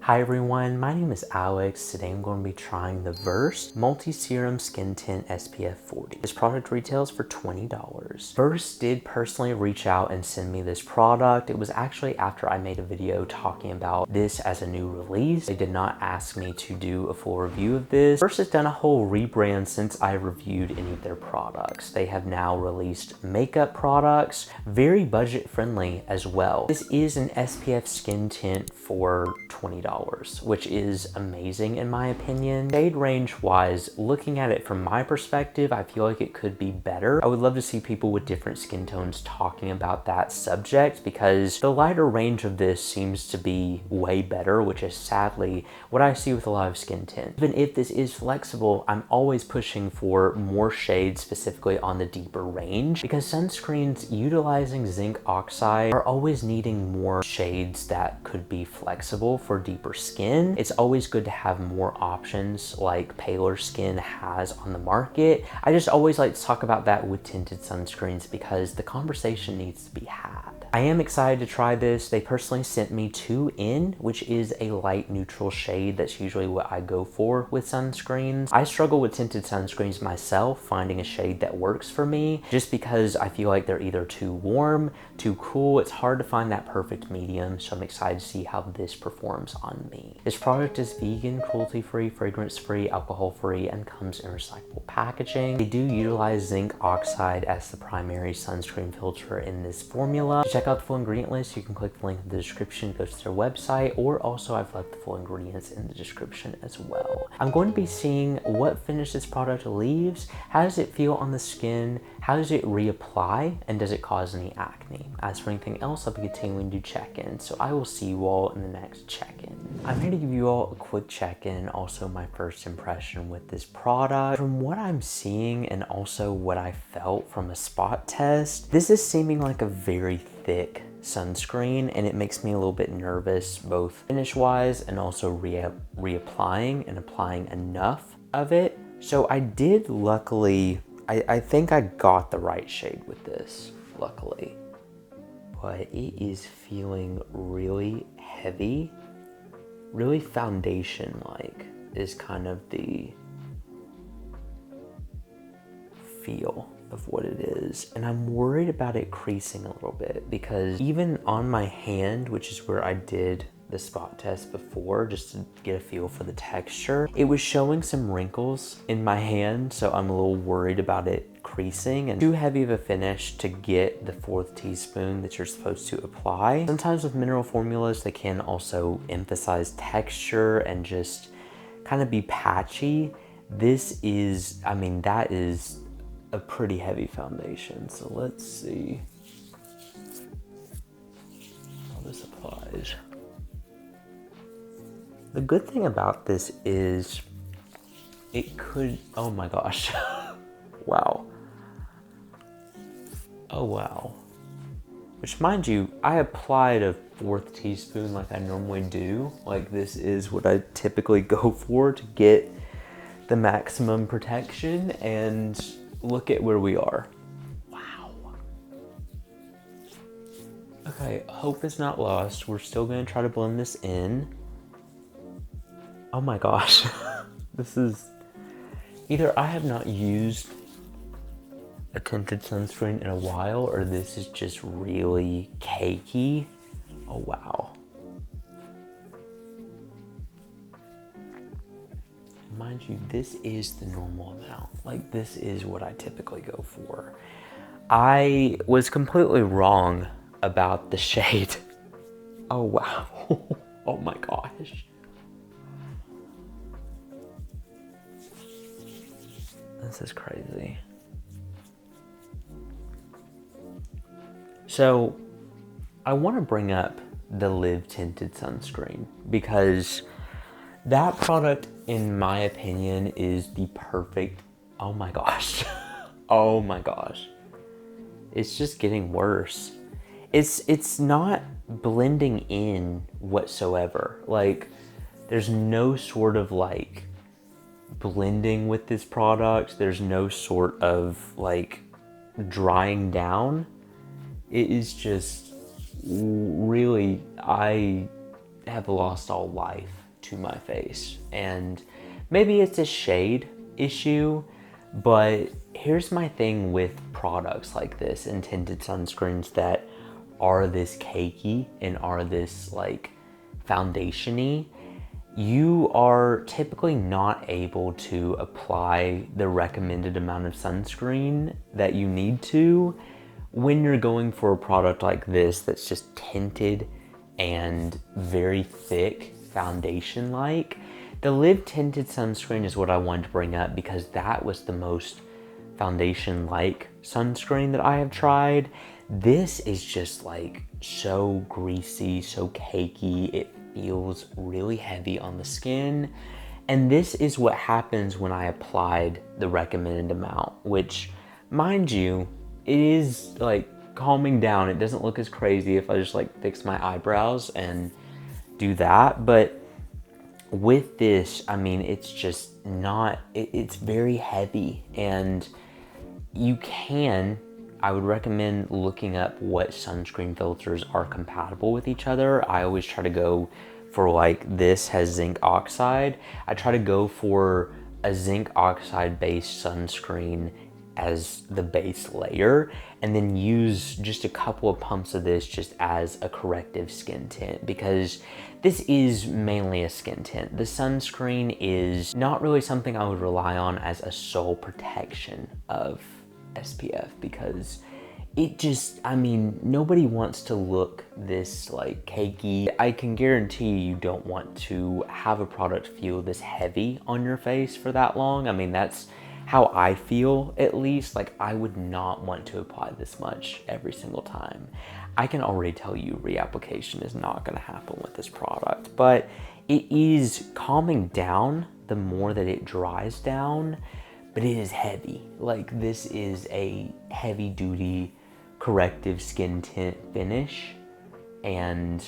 Hi everyone, my name is Alex. Today I'm going to be trying the Versed Multi-Serum Skin Tint SPF 40. This product retails for $20. Versed did personally reach out and send me this product. It was actually after I made a video talking about this as a new release. They did not ask me to do a full review of this. Versed has done a whole rebrand since I reviewed any of their products. They have now released makeup products, very budget friendly as well. This is an SPF skin tint for $20. Which is amazing in my opinion. Shade range wise, looking at it from my perspective, I feel like it could be better. I would love to see people with different skin tones talking about that subject because the lighter range of this seems to be way better, which is sadly what I see with a lot of skin tints. Even if this is flexible, I'm always pushing for more shades specifically on the deeper range because sunscreens utilizing zinc oxide are always needing more shades that could be flexible for deeper skin. It's always good to have more options like paler skin has on the market. I just always like to talk about that with tinted sunscreens because the conversation needs to be had. I am excited to try this. They personally sent me 2 in, which is a light neutral shade. That's usually what I go for with sunscreens. I struggle with tinted sunscreens myself, finding a shade that works for me, just because I feel like they're either too warm, too cool. It's hard to find that perfect medium, so I'm excited to see how this performs on me. This product is vegan, cruelty-free, fragrance-free, alcohol-free, and comes in recyclable packaging. They do utilize zinc oxide as the primary sunscreen filter in this formula. To check out the full ingredient list, you can click the link in the description, go to their website, or also I've left the full ingredients in the description as well. I'm going to be seeing what finish this product leaves, how does it feel on the skin, how does it reapply, and does it cause any acne? As for anything else, I'll be continuing to check in, so I will see you all in the next check-in. I'm here to give you all a quick check-in and also my first impression with this product. From what I'm seeing and also what I felt from a spot test, this is seeming like a very thick sunscreen and it makes me a little bit nervous both finish wise and also reapplying and applying enough of it. So I did luckily, I think I got the right shade with this, luckily. But it is feeling really heavy, really foundation-like is kind of the feel of what it is. And I'm worried about it creasing a little bit because even on my hand, which is where I did the spot test before just to get a feel for the texture, it was showing some wrinkles in my hand, so I'm a little worried about it creasing and too heavy of a finish to get the 4th teaspoon that you're supposed to apply. Sometimes with mineral formulas, they can also emphasize texture and just kind of be patchy. This is, I mean, that is a pretty heavy foundation. So let's see how this applies. The good thing about this is it could, oh my gosh, wow. Oh wow. Which mind you, I applied a 4th teaspoon like I normally do. Like this is what I typically go for to get the maximum protection, and look at where we are. Wow. Okay, hope is not lost. We're still gonna try to blend this in. Oh my gosh, this is, either I have not used a tinted sunscreen in a while or this is just really cakey. Oh wow. Mind you, this is the normal amount. Like this is what I typically go for. I was completely wrong about the shade. Oh wow. Oh my gosh. This is crazy. So I want to bring up the Live Tinted Sunscreen because that product, in my opinion, is the perfect, oh my gosh. Oh my gosh. It's just getting worse. It's not blending in whatsoever. Like there's no sort of like blending with this product. There's no sort of like drying down. It is just really, I have lost all life to my face. And maybe it's a shade issue, but here's my thing with products like this and tinted sunscreens that are this cakey and are this like foundation-y. You are typically not able to apply the recommended amount of sunscreen that you need to when you're going for a product like this that's just tinted and very thick foundation-like. The Live Tinted sunscreen is what I wanted to bring up because that was the most foundation-like sunscreen that I have tried. This is just like so greasy, so cakey. It feels really heavy on the skin. And this is what happens when I applied the recommended amount, which, mind you, it is like calming down. It doesn't look as crazy if I just like fix my eyebrows and do that. But with this, I mean, it's just not, it's very heavy, and I would recommend looking up what sunscreen filters are compatible with each other. I always try to go for, like, this has zinc oxide. I try to go for a zinc oxide based sunscreen as the base layer, and then use just a couple of pumps of this just as a corrective skin tint, because this is mainly a skin tint. The sunscreen is not really something I would rely on as a sole protection of SPF, because it just, I mean, nobody wants to look this like cakey. I can guarantee you don't want to have a product feel this heavy on your face for that long. I mean, that's how I feel, at least. Like, I would not want to apply this much every single time. I can already tell you reapplication is not going to happen with this product, but it is calming down the more that it dries down, but it is heavy. Like, this is a heavy duty corrective skin tint finish, and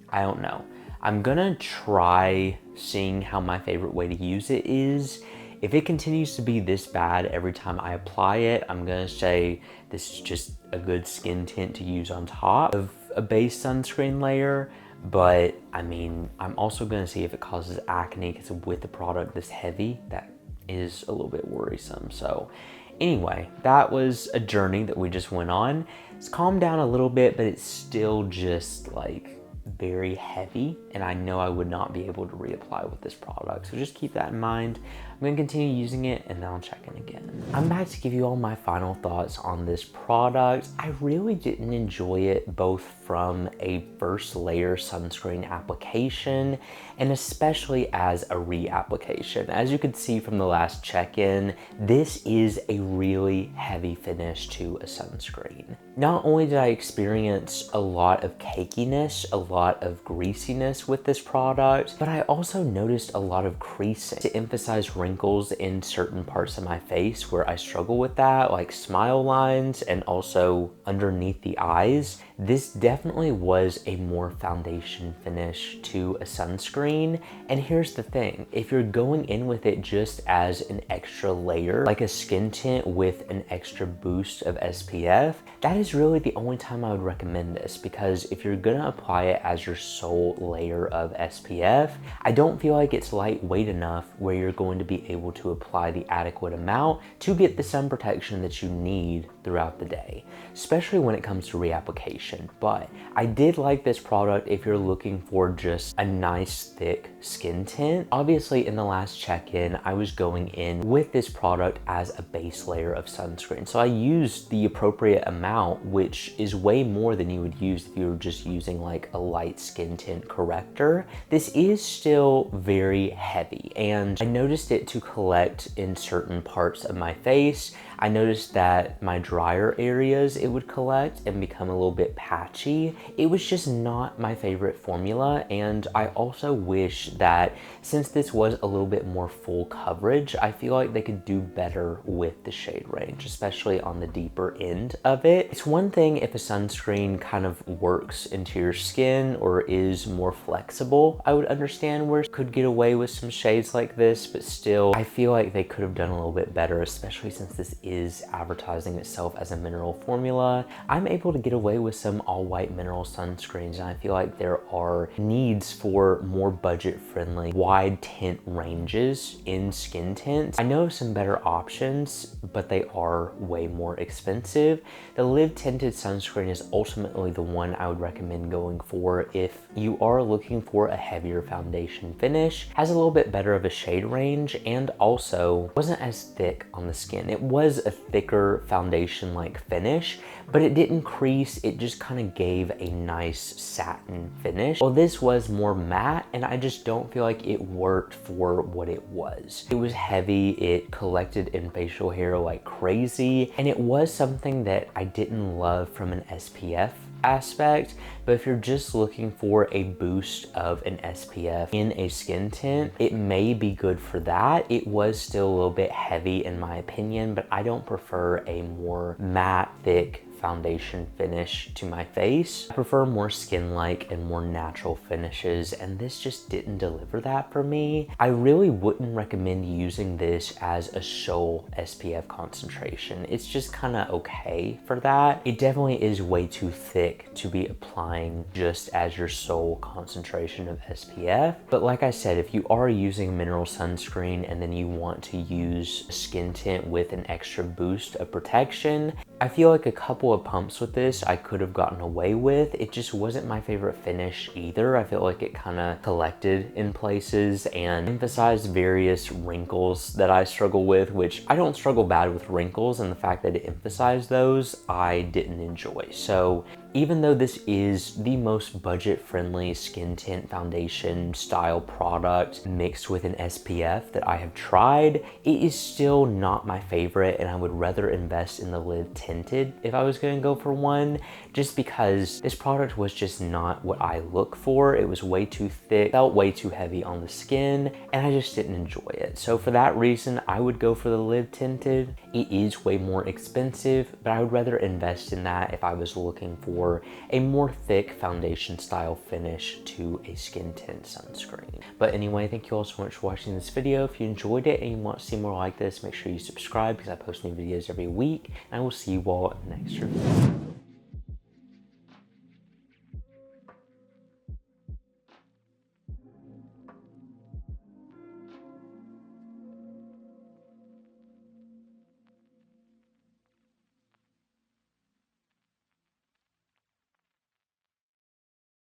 I don't know. I'm gonna try seeing how my favorite way to use it is. If it continues to be this bad every time I apply it, I'm gonna say this is just a good skin tint to use on top of a base sunscreen layer. But I mean, I'm also gonna see if it causes acne, because with the product this heavy, that is a little bit worrisome. So anyway, that was a journey that we just went on. It's calmed down a little bit, but it's still just like very heavy, and I know I would not be able to reapply with this product. So just keep that in mind. I'm gonna continue using it, and then I'll check in again. I'm back to give you all my final thoughts on this product. I really didn't enjoy it, both from a first layer sunscreen application and especially as a reapplication. As you could see from the last check-in, this is a really heavy finish to a sunscreen. Not only did I experience a lot of cakiness, a lot of greasiness with this product, but I also noticed a lot of creasing. To emphasize wrinkles in certain parts of my face where I struggle with that, like smile lines and also underneath the eyes, this definitely was a more foundation finish to a sunscreen. And here's the thing, if you're going in with it just as an extra layer, like a skin tint with an extra boost of SPF, that is really the only time I would recommend this, because if you're gonna apply it as your sole layer of SPF, I don't feel like it's lightweight enough where you're going to be able to apply the adequate amount to get the sun protection that you need throughout the day, especially when it comes to reapplication. But I did like this product if you're looking for just a nice thick skin tint. Obviously in the last check-in, I was going in with this product as a base layer of sunscreen. So I used the appropriate amount, which is way more than you would use if you were just using like a light skin tint corrector. This is still very heavy, and I noticed it to collect in certain parts of my face. I noticed that my drier areas it would collect and become a little bit patchy. It was just not my favorite formula, and I also wish that since this was a little bit more full coverage, I feel like they could do better with the shade range, especially on the deeper end of it. It's one thing if a sunscreen kind of works into your skin or is more flexible, I would understand where it could get away with some shades like this, but still, I feel like they could have done a little bit better, especially since this is advertising itself as a mineral formula, I'm able to get away with some all-white mineral sunscreens, and I feel like there are needs for more budget-friendly, wide tint ranges in skin tints. I know some better options, but they are way more expensive. The Live Tinted sunscreen is ultimately the one I would recommend going for if you are looking for a heavier foundation finish. Has a little bit better of a shade range, and also wasn't as thick on the skin. It was a thicker foundation-like finish, but it didn't crease. It just kind of gave a nice satin finish. Well, this was more matte, and I just don't feel like it worked for what it was. It was heavy, it collected in facial hair like crazy, and it was something that I didn't love from an SPF aspect. But if you're just looking for a boost of an SPF in a skin tint, it may be good for that. It was still a little bit heavy in my opinion, but I don't prefer a more matte, thick foundation finish to my face. I prefer more skin-like and more natural finishes, and this just didn't deliver that for me. I really wouldn't recommend using this as a sole SPF concentration. It's just kind of okay for that. It definitely is way too thick to be applying just as your sole concentration of SPF. But like I said, if you are using mineral sunscreen and then you want to use a skin tint with an extra boost of protection, I feel like a couple of pumps with this I could have gotten away with. It just wasn't my favorite finish either. I feel like it kind of collected in places and emphasized various wrinkles that I struggle with, which I don't struggle bad with wrinkles, and the fact that it emphasized those, I didn't enjoy. So even though this is the most budget-friendly skin tint foundation style product mixed with an SPF that I have tried, it is still not my favorite, and I would rather invest in the Live Tinted if I was going to go for one, just because this product was just not what I look for. It was way too thick, felt way too heavy on the skin, and I just didn't enjoy it. So for that reason, I would go for the Live Tinted. It is way more expensive, but I would rather invest in that if I was looking for a more thick foundation style finish to a skin tint sunscreen. But anyway, thank you all so much for watching this video. If you enjoyed it and you want to see more like this, make sure you subscribe because I post new videos every week, and I will see you all next review.